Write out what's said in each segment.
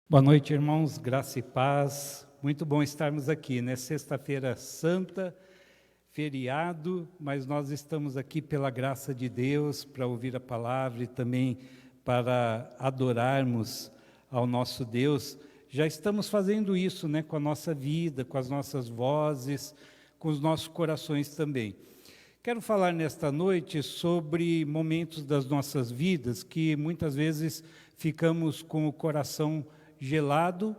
Boa noite, irmãos, graça e paz. Muito bom estarmos aqui, né? Sexta-feira Santa, feriado, mas nós estamos aqui pela graça de Deus para ouvir a palavra e também para adorarmos ao nosso Deus. Já estamos fazendo isso, né? Com a nossa vida, com as nossas vozes, com os nossos corações também. Quero falar nesta noite sobre momentos das nossas vidas que muitas vezes ficamos com o coração gelado,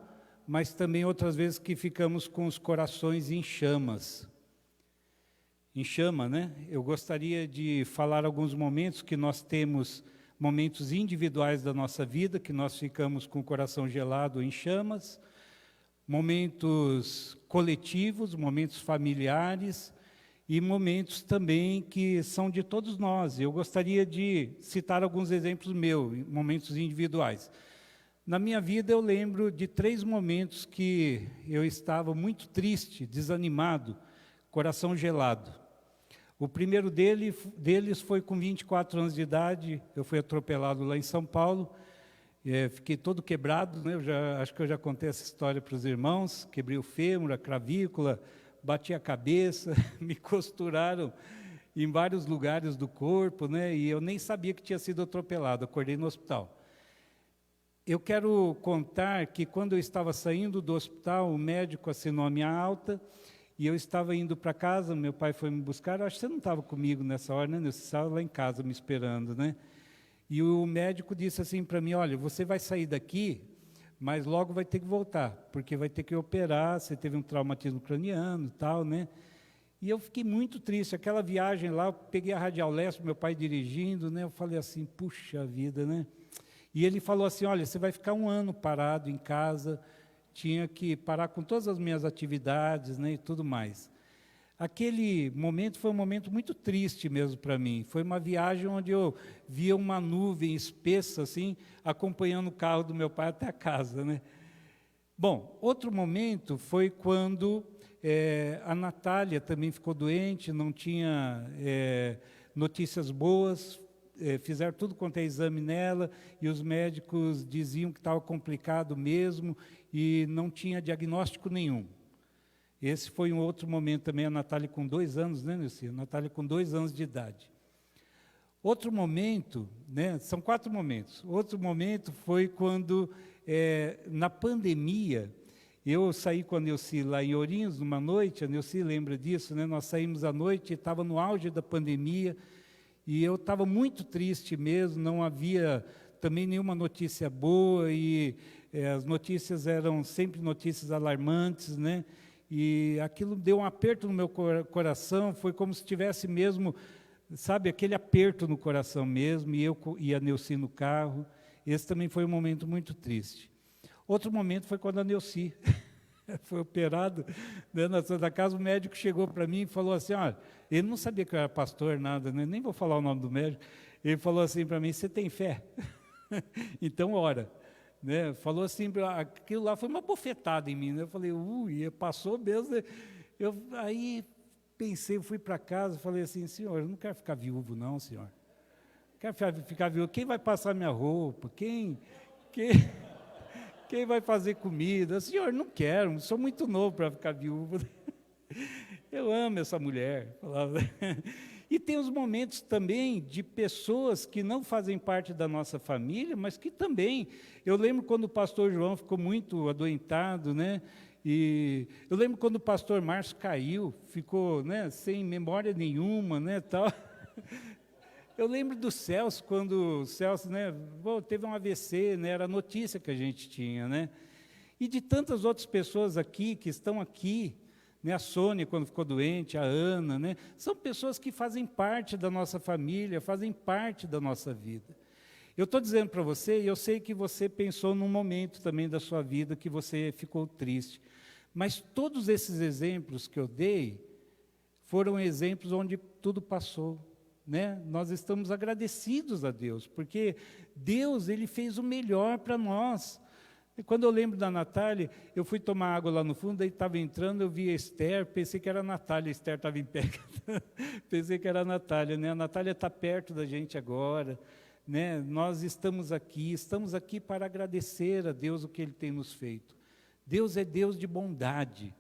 mas também outras vezes que ficamos com os corações em chamas. Em chama, né? Eu gostaria de falar alguns momentos que nós temos, momentos individuais da nossa vida, que nós ficamos com o coração gelado em chamas, momentos coletivos, momentos familiares e momentos também que são de todos nós. Eu gostaria de citar alguns exemplos meus, momentos individuais. Na minha vida, eu lembro de 3 momentos que eu estava muito triste, desanimado, coração gelado. O primeiro deles foi com 24 anos de idade, eu fui atropelado lá em São Paulo, fiquei todo quebrado, né? Acho que eu já contei essa história para os irmãos, quebrei o fêmur, a clavícula, bati a cabeça, me costuraram em vários lugares do corpo, né? E eu nem sabia que tinha sido atropelado, acordei no hospital. Eu quero contar que quando eu estava saindo do hospital, o médico assinou a minha alta e eu estava indo para casa, meu pai foi me buscar, acho que você não estava comigo nessa hora, né? Você estava lá em casa me esperando, né? E o médico disse assim para mim, olha, você vai sair daqui, mas logo vai ter que voltar, porque vai ter que operar, você teve um traumatismo craniano e tal, né? E eu fiquei muito triste, aquela viagem lá, eu peguei a Radial Leste, meu pai dirigindo, né? Eu falei assim, puxa vida, né? E ele falou assim, olha, você vai ficar 1 ano parado em casa, tinha que parar com todas as minhas atividades, né, e tudo mais. Aquele momento foi um momento muito triste mesmo para mim. Foi uma viagem onde eu via uma nuvem espessa, assim, acompanhando o carro do meu pai até a casa, né? Bom, outro momento foi quando a Natália também ficou doente, não tinha notícias boas, fizeram tudo quanto é exame nela, e os médicos diziam que estava complicado mesmo, e não tinha diagnóstico nenhum. Esse foi um outro momento também, a Natália com 2 anos, né, Nilce? A Natália com 2 anos de idade. Outro momento, né, são 4 momentos. Outro momento foi quando, na pandemia, eu saí com a Nilce lá em Ourinhos, numa noite, a Nilce lembra disso, né? Nós saímos à noite, estava no auge da pandemia, e eu estava muito triste mesmo, não havia também nenhuma notícia boa, e as notícias eram sempre notícias alarmantes, né? E aquilo deu um aperto no meu coração, foi como se tivesse mesmo, sabe, aquele aperto no coração mesmo, e eu e a Nilce no carro. Esse também foi um momento muito triste. Outro momento foi quando a Nilce foi operado, né, na Santa Casa. O médico chegou para mim e falou assim, olha, ele não sabia que eu era pastor, nada, né? Nem vou falar o nome do médico. Ele falou assim para mim, você tem fé? Então ora. Né? Falou assim, aquilo lá foi uma bofetada em mim, né? Eu falei, passou mesmo. Né? Aí pensei, fui para casa, falei assim, senhor, eu não quero ficar viúvo não, senhor. Quero ficar viúvo, quem vai passar minha roupa? Quem vai fazer comida? Senhor, não quero, sou muito novo para ficar viúvo. Eu amo essa mulher. E tem os momentos também de pessoas que não fazem parte da nossa família, mas que também... Eu lembro quando o pastor João ficou muito adoentado, né? E eu lembro quando o pastor Márcio caiu, ficou, né, sem memória nenhuma, né, tal. Eu lembro do Celso, quando o Celso, né, teve um AVC, né, era a notícia que a gente tinha, né? E de tantas outras pessoas aqui, que estão aqui, né, a Sônia, quando ficou doente, a Ana, né, são pessoas que fazem parte da nossa família, fazem parte da nossa vida. Eu estou dizendo para você, e eu sei que você pensou num momento também da sua vida que você ficou triste, mas todos esses exemplos que eu dei foram exemplos onde tudo passou. Né? Nós estamos agradecidos a Deus, porque Deus, Ele fez o melhor para nós. E quando eu lembro da Natália, eu fui tomar água lá no fundo, aí estava entrando, eu vi a Esther, pensei que era a Natália, a Esther estava em pé, pensei que era a Natália, né? A Natália está perto da gente agora, né? Nós estamos aqui para agradecer a Deus o que Ele tem nos feito. Deus é Deus de bondade.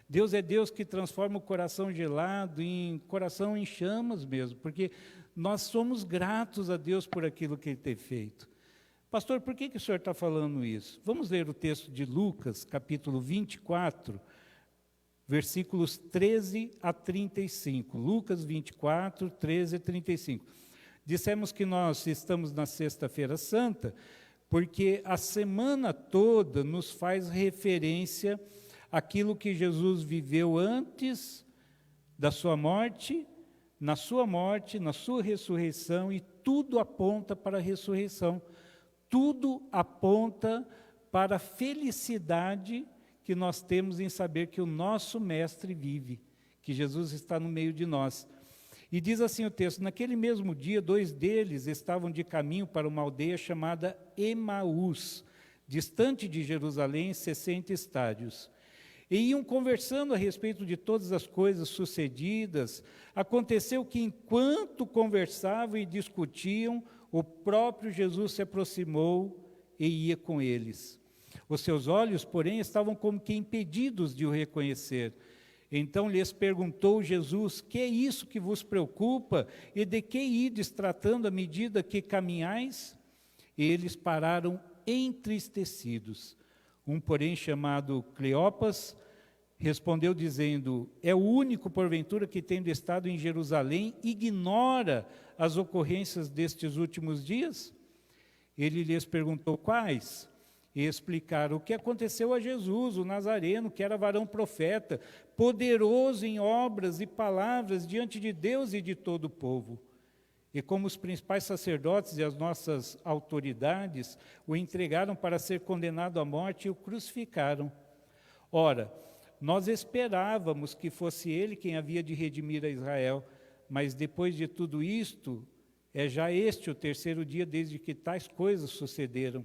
Deus é Deus que transforma o coração gelado em coração em chamas mesmo, porque nós somos gratos a Deus por aquilo que Ele tem feito. Pastor, por que o senhor está falando isso? Vamos ler o texto de Lucas, capítulo 24, versículos 13 a 35. Lucas 24, 13 a 35. Dissemos que nós estamos na Sexta-feira Santa, porque a semana toda nos faz referência àquilo que Jesus viveu antes da sua morte, na sua ressurreição, e tudo aponta para a ressurreição. Tudo aponta para a felicidade que nós temos em saber que o nosso Mestre vive, que Jesus está no meio de nós. E diz assim o texto: naquele mesmo dia, 2 deles estavam de caminho para uma aldeia chamada Emaús, distante de Jerusalém, 60 estádios. E iam conversando a respeito de todas as coisas sucedidas. Aconteceu que, enquanto conversavam e discutiam, o próprio Jesus se aproximou e ia com eles. Os seus olhos, porém, estavam como que impedidos de o reconhecer. Então lhes perguntou Jesus: que é isso que vos preocupa? E de que ides tratando à medida que caminhais? E eles pararam entristecidos. Um, porém, chamado Cleopas, respondeu dizendo: é o único, porventura, que, tendo estado em Jerusalém, ignora as ocorrências destes últimos dias? Ele lhes perguntou: quais? E explicaram: o que aconteceu a Jesus, o Nazareno, que era varão profeta, poderoso em obras e palavras diante de Deus e de todo o povo. E como os principais sacerdotes e as nossas autoridades o entregaram para ser condenado à morte e o crucificaram. Ora, nós esperávamos que fosse ele quem havia de redimir a Israel, mas depois de tudo isto, é já este o 3º dia desde que tais coisas sucederam.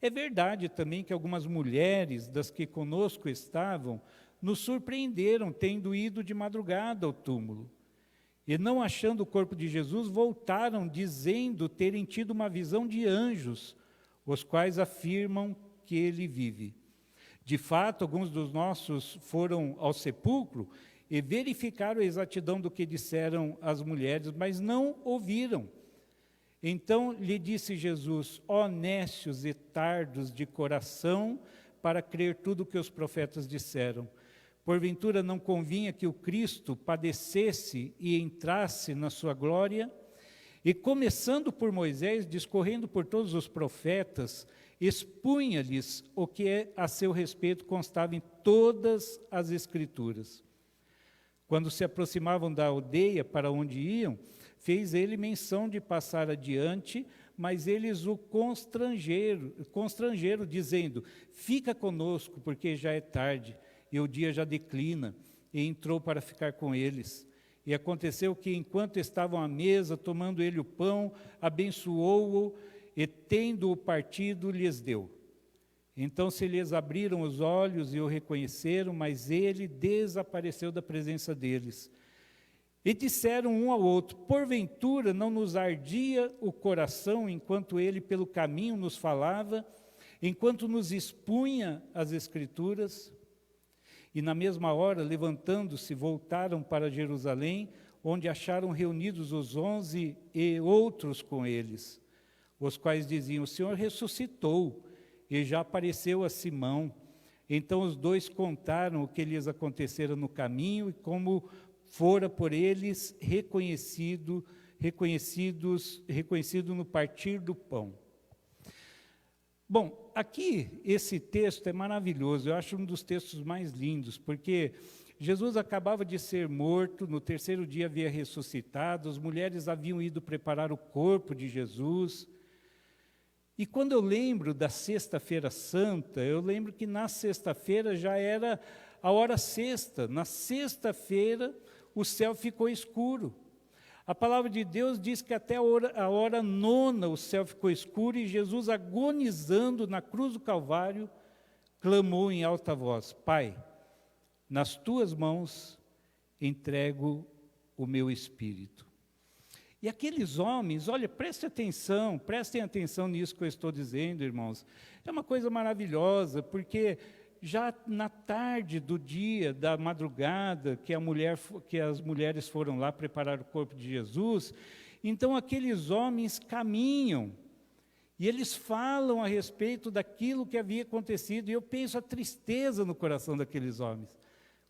É verdade também que algumas mulheres das que conosco estavam nos surpreenderam, tendo ido de madrugada ao túmulo. E não achando o corpo de Jesus, voltaram dizendo terem tido uma visão de anjos, os quais afirmam que ele vive. De fato, alguns dos nossos foram ao sepulcro e verificaram a exatidão do que disseram as mulheres, mas não ouviram. Então lhe disse Jesus: ó nécios e tardos de coração, para crer tudo o que os profetas disseram. Porventura não convinha que o Cristo padecesse e entrasse na sua glória? E começando por Moisés, discorrendo por todos os profetas, expunha-lhes o que a seu respeito constava em todas as Escrituras. Quando se aproximavam da aldeia para onde iam, fez ele menção de passar adiante, mas eles o constrangeram, dizendo: fica conosco, porque já é tarde, e o dia já declina. E entrou para ficar com eles. E aconteceu que, enquanto estavam à mesa, tomando ele o pão, abençoou-o, e tendo-o partido, lhes deu. Então se lhes abriram os olhos e o reconheceram, mas ele desapareceu da presença deles. E disseram um ao outro: porventura não nos ardia o coração enquanto ele pelo caminho nos falava, enquanto nos expunha as Escrituras? E na mesma hora, levantando-se, voltaram para Jerusalém, onde acharam reunidos os 11 e outros com eles, os quais diziam: o Senhor ressuscitou e já apareceu a Simão. Então os dois contaram o que lhes acontecera no caminho e como fora por eles reconhecido no partir do pão. Bom, aqui esse texto é maravilhoso, eu acho um dos textos mais lindos, porque Jesus acabava de ser morto, no 3º dia havia ressuscitado, as mulheres haviam ido preparar o corpo de Jesus. E quando eu lembro da Sexta-feira Santa, eu lembro que na sexta-feira já era a hora sexta, na sexta-feira o céu ficou escuro. A palavra de Deus diz que até a hora 9 o céu ficou escuro e Jesus, agonizando na cruz do Calvário, clamou em alta voz: Pai, nas tuas mãos entrego o meu espírito. E aqueles homens, olha, prestem atenção nisso que eu estou dizendo, irmãos. É uma coisa maravilhosa, porque já na tarde do dia, da madrugada, que as mulheres foram lá preparar o corpo de Jesus, então aqueles homens caminham, e eles falam a respeito daquilo que havia acontecido, e eu penso a tristeza no coração daqueles homens,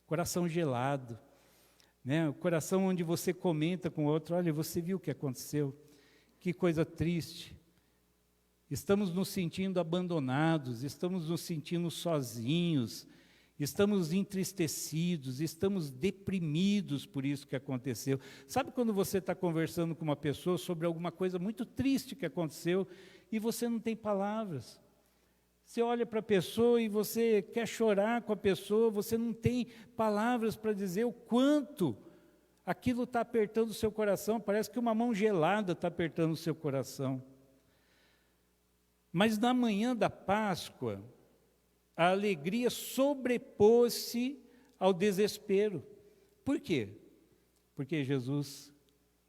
coração gelado, né? O coração onde você comenta com o outro, olha, você viu o que aconteceu? Que coisa triste. Estamos nos sentindo abandonados, estamos nos sentindo sozinhos, estamos entristecidos, estamos deprimidos por isso que aconteceu. Sabe quando você está conversando com uma pessoa sobre alguma coisa muito triste que aconteceu e você não tem palavras? Você olha para a pessoa e você quer chorar com a pessoa, você não tem palavras para dizer o quanto aquilo está apertando o seu coração, parece que uma mão gelada está apertando o seu coração. Mas na manhã da Páscoa, a alegria sobrepôs-se ao desespero. Por quê? Porque Jesus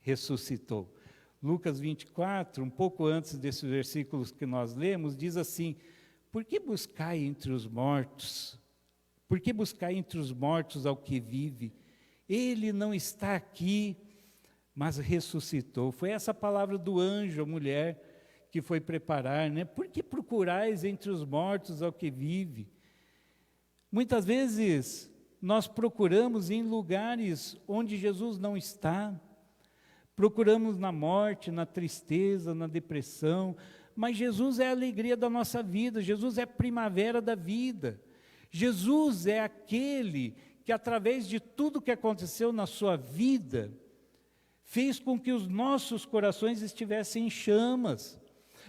ressuscitou. Lucas 24, um pouco antes desses versículos que nós lemos, diz assim: por que buscai entre os mortos? Por que buscai entre os mortos ao que vive? Ele não está aqui, mas ressuscitou. Foi essa palavra do anjo, a mulher, que foi preparar, né? Por que procurais entre os mortos ao que vive? Muitas vezes nós procuramos em lugares onde Jesus não está, procuramos na morte, na tristeza, na depressão, mas Jesus é a alegria da nossa vida, Jesus é a primavera da vida, Jesus é aquele que através de tudo que aconteceu na sua vida, fez com que os nossos corações estivessem em chamas,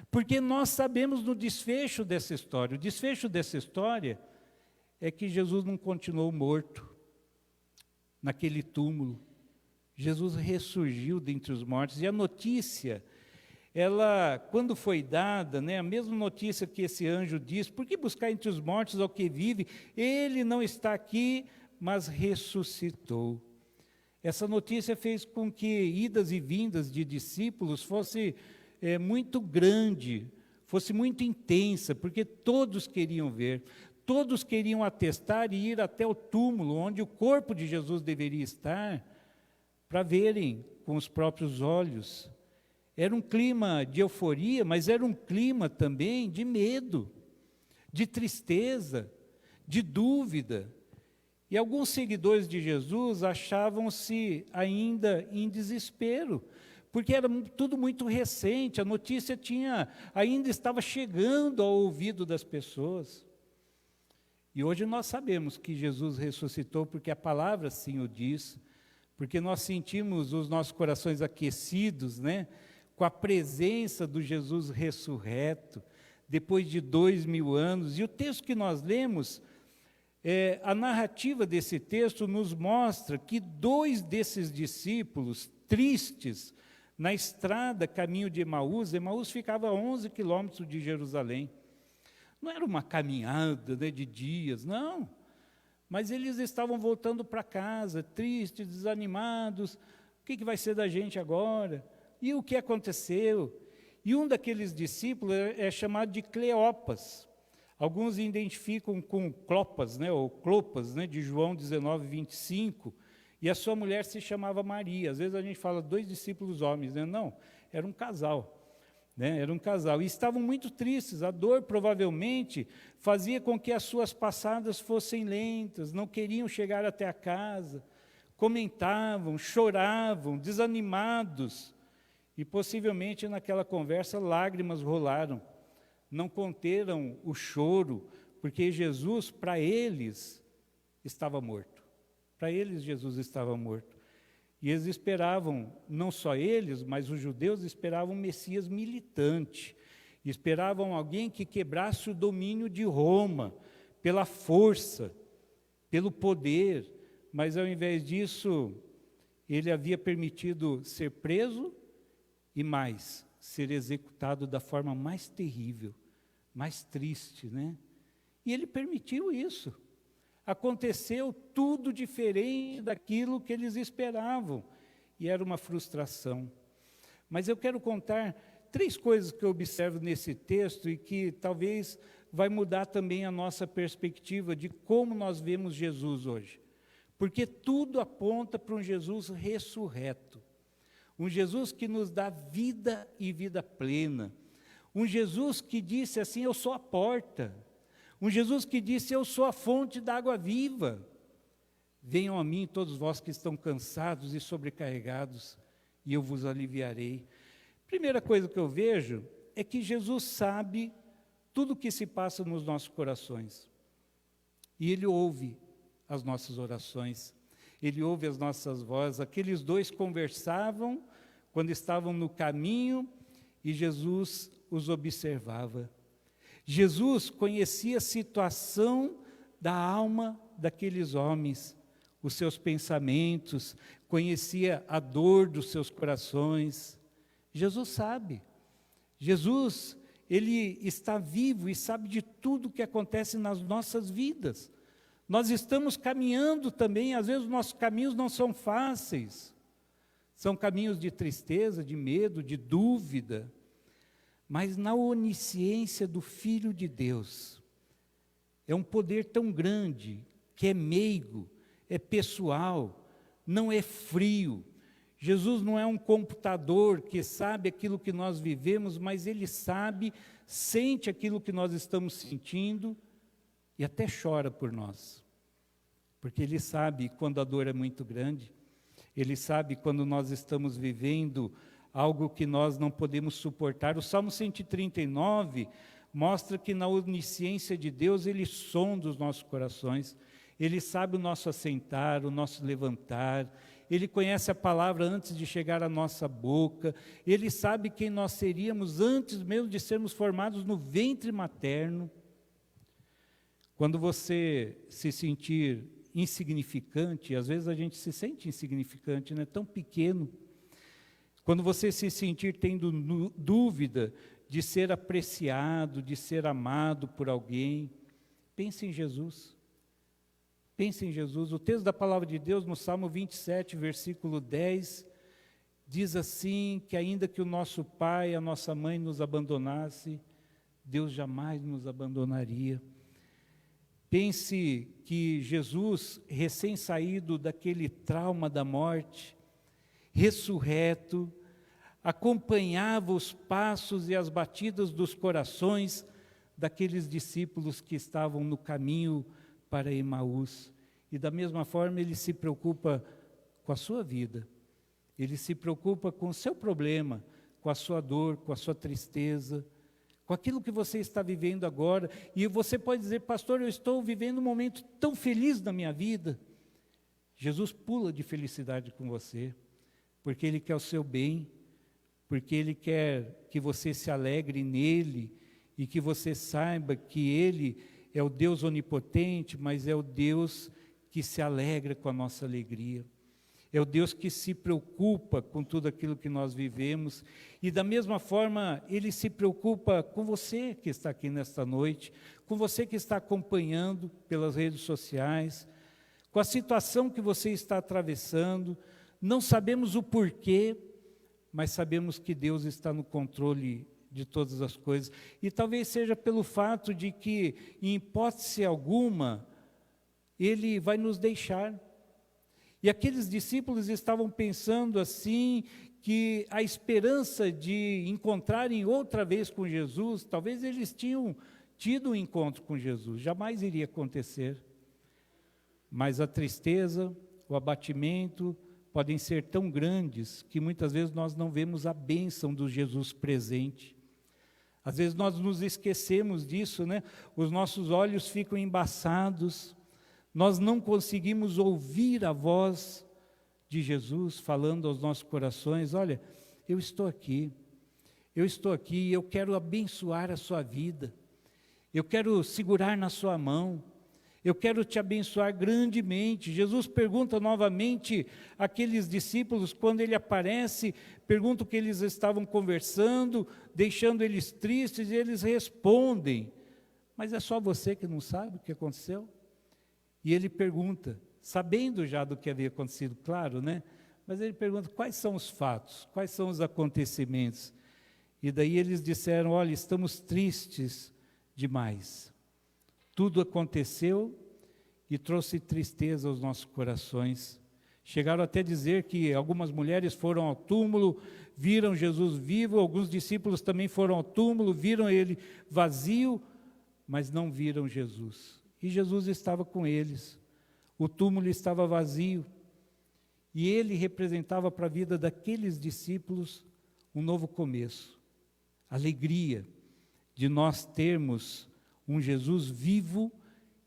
porque nós sabemos do desfecho dessa história. O desfecho dessa história é que Jesus não continuou morto naquele túmulo. Jesus ressurgiu dentre os mortos. E a notícia, ela, quando foi dada, né, a mesma notícia que esse anjo diz, por que buscar entre os mortos ao que vive? Ele não está aqui, mas ressuscitou. Essa notícia fez com que idas e vindas de discípulos fosse muito grande, fosse muito intensa, porque todos queriam ver, todos queriam atestar e ir até o túmulo, onde o corpo de Jesus deveria estar, para verem com os próprios olhos. Era um clima de euforia, mas era um clima também de medo, de tristeza, de dúvida. E alguns seguidores de Jesus achavam-se ainda em desespero, porque era tudo muito recente, a notícia ainda estava chegando ao ouvido das pessoas. E hoje nós sabemos que Jesus ressuscitou, porque a palavra assim o diz, porque nós sentimos os nossos corações aquecidos, né, com a presença do Jesus ressurreto, depois de 2000 anos. E o texto que nós lemos, a narrativa desse texto nos mostra que 2 desses discípulos, tristes, na estrada, caminho de Emaús ficava a 11 quilômetros de Jerusalém. Não era uma caminhada, né, de dias, não. Mas eles estavam voltando para casa, tristes, desanimados. O que vai ser da gente agora? E o que aconteceu? E um daqueles discípulos é chamado de Cleopas. Alguns identificam com Clopas, né, ou Clopas, né, de João 19, 25. E a sua mulher se chamava Maria. Às vezes a gente fala 2 discípulos homens, né? Não, era um casal. Né? Era um casal. E estavam muito tristes. A dor provavelmente fazia com que as suas passadas fossem lentas, não queriam chegar até a casa, comentavam, choravam, desanimados. E possivelmente naquela conversa lágrimas rolaram. Não conteram o choro, porque Jesus, para eles, estava morto. Para eles, Jesus estava morto. E eles esperavam, não só eles, mas os judeus esperavam um Messias militante. Esperavam alguém que quebrasse o domínio de Roma, pela força, pelo poder. Mas, ao invés disso, ele havia permitido ser preso e mais, ser executado da forma mais terrível, mais triste, né? E ele permitiu isso. Aconteceu tudo diferente daquilo que eles esperavam, e era uma frustração. Mas eu quero contar 3 coisas que eu observo nesse texto e que talvez vai mudar também a nossa perspectiva de como nós vemos Jesus hoje. Porque tudo aponta para um Jesus ressurreto. Um Jesus que nos dá vida e vida plena. Um Jesus que disse assim, eu sou a porta. Um Jesus que disse, eu sou a fonte da água viva. Venham a mim todos vós que estão cansados e sobrecarregados, e eu vos aliviarei. Primeira coisa que eu vejo é que Jesus sabe tudo o que se passa nos nossos corações. E Ele ouve as nossas orações, Ele ouve as nossas vozes. Aqueles 2 conversavam quando estavam no caminho e Jesus os observava. Jesus conhecia a situação da alma daqueles homens, os seus pensamentos, conhecia a dor dos seus corações. Jesus sabe. Jesus, Ele está vivo e sabe de tudo o que acontece nas nossas vidas. Nós estamos caminhando também, às vezes os nossos caminhos não são fáceis. São caminhos de tristeza, de medo, de dúvida. Mas na onisciência do Filho de Deus, é um poder tão grande, que é meigo, é pessoal, não é frio. Jesus não é um computador que sabe aquilo que nós vivemos, mas Ele sabe, sente aquilo que nós estamos sentindo e até chora por nós. Porque Ele sabe quando a dor é muito grande, Ele sabe quando nós estamos vivendo algo que nós não podemos suportar. O Salmo 139 mostra que na onisciência de Deus, Ele sonda os nossos corações. Ele sabe o nosso assentar, o nosso levantar. Ele conhece a palavra antes de chegar à nossa boca. Ele sabe quem nós seríamos antes mesmo de sermos formados no ventre materno. Quando você se sentir insignificante, às vezes a gente se sente insignificante, né? Tão pequeno. Quando você se sentir tendo dúvida de ser apreciado, de ser amado por alguém, pense em Jesus. Pense em Jesus. O texto da palavra de Deus no Salmo 27, versículo 10, diz assim, que ainda que o nosso pai, a nossa mãe nos abandonasse, Deus jamais nos abandonaria. Pense que Jesus, recém-saído daquele trauma da morte, ressurreto, acompanhava os passos e as batidas dos corações daqueles discípulos que estavam no caminho para Emaús. E da mesma forma Ele se preocupa com a sua vida, Ele se preocupa com o seu problema, com a sua dor, com a sua tristeza, com aquilo que você está vivendo agora. E você pode dizer, pastor, eu estou vivendo um momento tão feliz na minha vida. Jesus pula de felicidade com você, porque Ele quer o seu bem, porque Ele quer que você se alegre nele e que você saiba que Ele é o Deus onipotente, mas é o Deus que se alegra com a nossa alegria. É o Deus que se preocupa com tudo aquilo que nós vivemos. E da mesma forma, Ele se preocupa com você que está aqui nesta noite, com você que está acompanhando pelas redes sociais, com a situação que você está atravessando. Não sabemos o porquê, mas sabemos que Deus está no controle de todas as coisas. E talvez seja pelo fato de que, em hipótese alguma, Ele vai nos deixar. E aqueles discípulos estavam pensando assim, que a esperança de encontrarem outra vez com Jesus, talvez eles tinham tido um encontro com Jesus, jamais iria acontecer. Mas a tristeza, o abatimento, podem ser tão grandes que muitas vezes nós não vemos a bênção do Jesus presente. Às vezes nós nos esquecemos disso, né? Os nossos olhos ficam embaçados, nós não conseguimos ouvir a voz de Jesus falando aos nossos corações, olha, eu estou aqui e eu quero abençoar a sua vida, eu quero segurar na sua mão, eu quero te abençoar grandemente. Jesus pergunta novamente àqueles discípulos, quando Ele aparece, pergunta o que eles estavam conversando, deixando eles tristes, e eles respondem, mas é só você que não sabe o que aconteceu? E Ele pergunta, sabendo já do que havia acontecido, claro, né? Mas ele pergunta, quais são os fatos? Quais são os acontecimentos? E daí eles disseram, olha, estamos tristes demais. Tudo aconteceu e trouxe tristeza aos nossos corações. Chegaram até a dizer que algumas mulheres foram ao túmulo, viram Jesus vivo, alguns discípulos também foram ao túmulo, viram ele vazio, mas não viram Jesus. E Jesus estava com eles, o túmulo estava vazio, e ele representava para a vida daqueles discípulos um novo começo, alegria de nós termos um Jesus vivo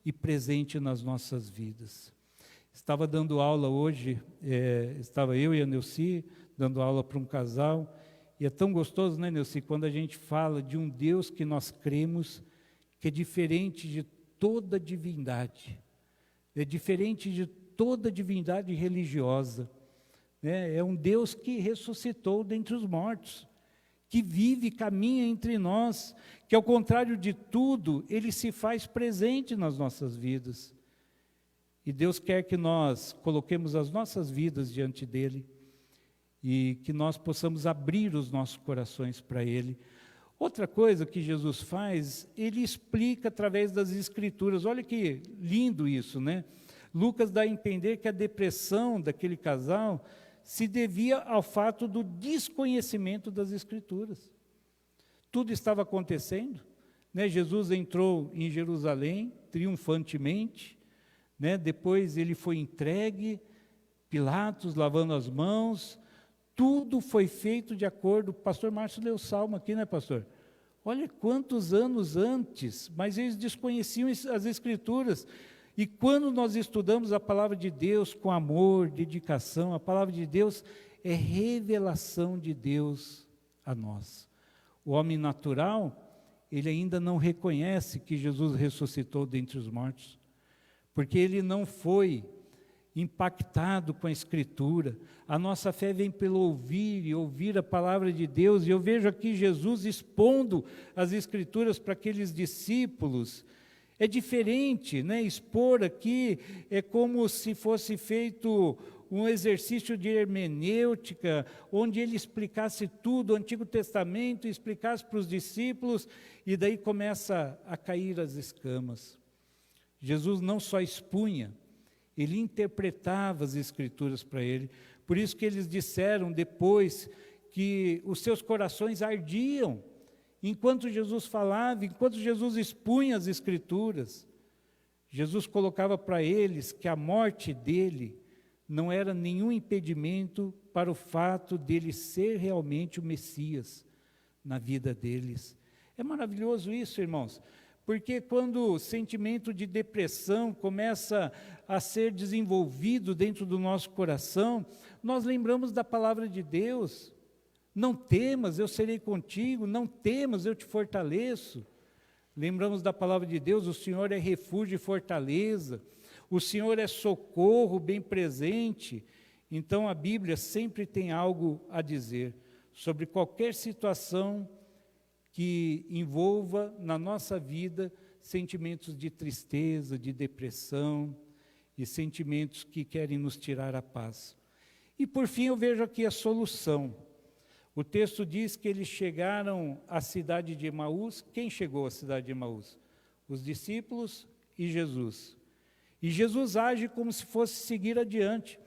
e presente nas nossas vidas. Estava dando aula hoje, estava eu e a Neuci dando aula para um casal, e é tão gostoso, né, Neuci, quando a gente fala de um Deus que nós cremos, que é diferente de toda divindade, é diferente de toda divindade religiosa, né? É um Deus que ressuscitou dentre os mortos, que vive e caminha entre nós, que ao contrário de tudo, Ele se faz presente nas nossas vidas. E Deus quer que nós coloquemos as nossas vidas diante dEle e que nós possamos abrir os nossos corações para Ele. Outra coisa que Jesus faz, Ele explica através das Escrituras. Olha que lindo isso, né? Lucas dá a entender que a depressão daquele casal se devia ao fato do desconhecimento das Escrituras. Tudo estava acontecendo, né? Jesus entrou em Jerusalém triunfantemente, né? Depois ele foi entregue, Pilatos lavando as mãos, tudo foi feito de acordo. O pastor Márcio leu o salmo aqui, né, pastor? Olha quantos anos antes, mas eles desconheciam as Escrituras. E quando nós estudamos a palavra de Deus com amor, dedicação, a palavra de Deus é revelação de Deus a nós. O homem natural, ele ainda não reconhece que Jesus ressuscitou dentre os mortos, porque ele não foi impactado com a Escritura. A nossa fé vem pelo ouvir e ouvir a palavra de Deus, e eu vejo aqui Jesus expondo as Escrituras para aqueles discípulos. É diferente, né? Expor aqui é como se fosse feito um exercício de hermenêutica, onde ele explicasse tudo, o Antigo Testamento, explicasse para os discípulos, e daí começa a cair as escamas. Jesus não só expunha, ele interpretava as Escrituras para ele. Por isso que eles disseram depois que os seus corações ardiam, enquanto Jesus falava, enquanto Jesus expunha as Escrituras. Jesus colocava para eles que a morte dele não era nenhum impedimento para o fato dele ser realmente o Messias na vida deles. É maravilhoso isso, irmãos, porque quando o sentimento de depressão começa a ser desenvolvido dentro do nosso coração, nós lembramos da palavra de Deus. Não temas, eu serei contigo, não temas, eu te fortaleço. Lembramos da palavra de Deus, o Senhor é refúgio e fortaleza, o Senhor é socorro bem presente. Então a Bíblia sempre tem algo a dizer sobre qualquer situação que envolva na nossa vida sentimentos de tristeza, de depressão e sentimentos que querem nos tirar a paz. E por fim eu vejo aqui a solução. O texto diz que eles chegaram à cidade de Emaús. Quem chegou à cidade de Emaús? Os discípulos e Jesus. E Jesus age como se fosse seguir adiante.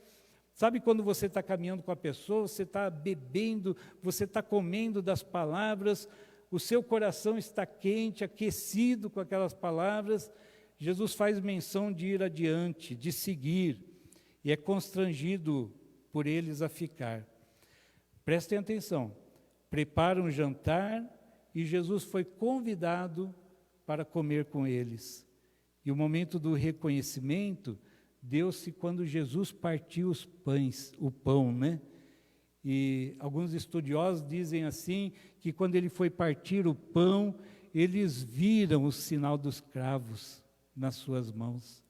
Sabe quando você está caminhando com a pessoa, você está bebendo, você está comendo das palavras, o seu coração está quente, aquecido com aquelas palavras. Jesus faz menção de ir adiante, de seguir, e é constrangido por eles a ficar. Prestem atenção, prepara um jantar e Jesus foi convidado para comer com eles. E o momento do reconhecimento deu-se quando Jesus partiu os pães, o pão, né? E alguns estudiosos dizem assim, que quando ele foi partir o pão, eles viram o sinal dos cravos nas suas mãos.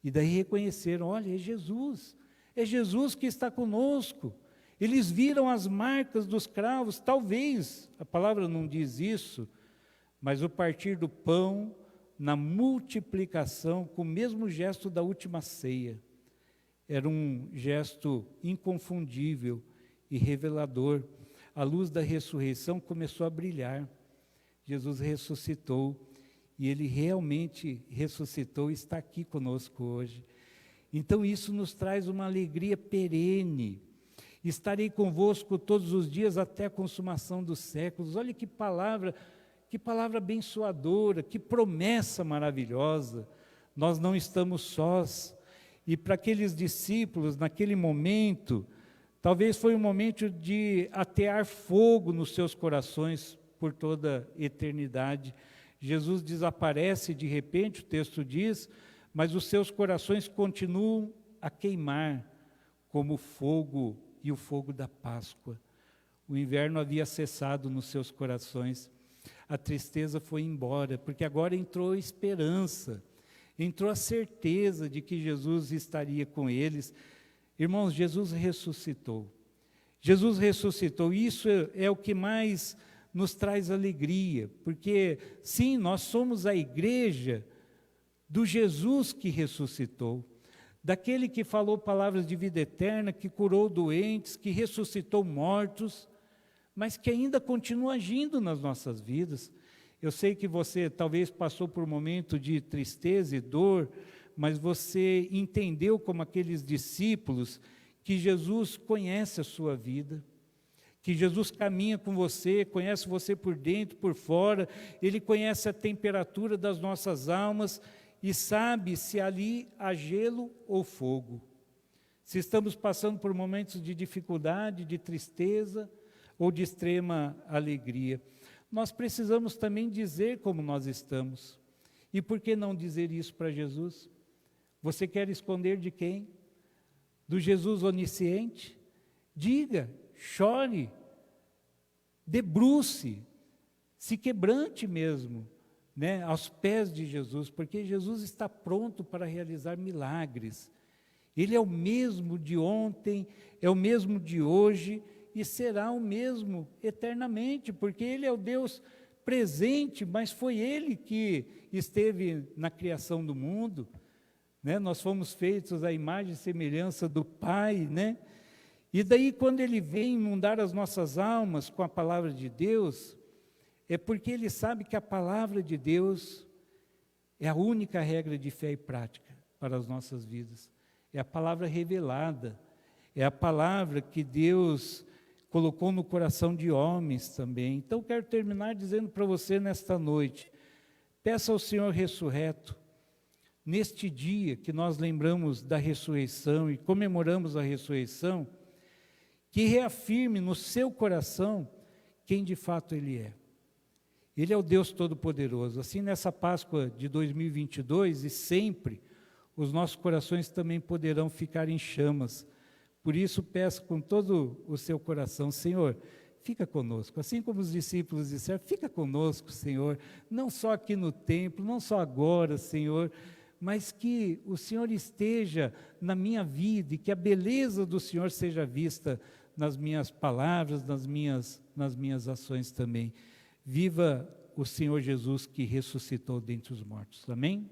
E daí reconheceram, olha, é Jesus que está conosco. Eles viram as marcas dos cravos, talvez, a palavra não diz isso, mas o partir do pão, na multiplicação, com o mesmo gesto da última ceia. Era um gesto inconfundível e revelador. A luz da ressurreição começou a brilhar. Jesus ressuscitou, e Ele realmente ressuscitou e está aqui conosco hoje. Então isso nos traz uma alegria perene. Estarei convosco todos os dias até a consumação dos séculos. Olha que palavra abençoadora, que promessa maravilhosa. Nós não estamos sós. E para aqueles discípulos, naquele momento, talvez foi um momento de atear fogo nos seus corações por toda a eternidade. Jesus desaparece de repente, o texto diz, mas os seus corações continuam a queimar como fogo e o fogo da Páscoa. O inverno havia cessado nos seus corações, a tristeza foi embora, porque agora entrou a esperança, entrou a certeza de que Jesus estaria com eles. Irmãos, Jesus ressuscitou. Jesus ressuscitou, isso é o que mais nos traz alegria, porque sim, nós somos a igreja do Jesus que ressuscitou, daquele que falou palavras de vida eterna, que curou doentes, que ressuscitou mortos, mas que ainda continua agindo nas nossas vidas. Eu sei que você talvez passou por um momento de tristeza e dor, mas você entendeu como aqueles discípulos que Jesus conhece a sua vida, que Jesus caminha com você, conhece você por dentro, por fora, Ele conhece a temperatura das nossas almas e sabe se ali há gelo ou fogo. Se estamos passando por momentos de dificuldade, de tristeza ou de extrema alegria, nós precisamos também dizer como nós estamos. E por que não dizer isso para Jesus? Você quer esconder de quem? Do Jesus onisciente? Diga, chore, debruce, se quebrante mesmo, né, aos pés de Jesus, porque Jesus está pronto para realizar milagres. Ele é o mesmo de ontem, é o mesmo de hoje e será o mesmo eternamente, porque Ele é o Deus presente, mas foi Ele que esteve na criação do mundo, né? Nós fomos feitos à imagem e semelhança do Pai, né? E daí quando Ele vem inundar as nossas almas com a palavra de Deus, é porque Ele sabe que a palavra de Deus é a única regra de fé e prática para as nossas vidas. É a palavra revelada, é a palavra que Deus colocou no coração de homens também. Então quero terminar dizendo para você nesta noite, peça ao Senhor ressurreto, neste dia que nós lembramos da ressurreição e comemoramos a ressurreição, que reafirme no seu coração quem de fato Ele é. Ele é o Deus Todo-Poderoso. Assim, nessa Páscoa de 2022 e sempre, os nossos corações também poderão ficar em chamas. Por isso, peço com todo o seu coração, Senhor, fica conosco. Assim como os discípulos disseram, fica conosco, Senhor, não só aqui no templo, não só agora, Senhor, mas que o Senhor esteja na minha vida e que a beleza do Senhor seja vista nas minhas palavras, nas minhas ações também. Viva o Senhor Jesus que ressuscitou dentre os mortos. Amém?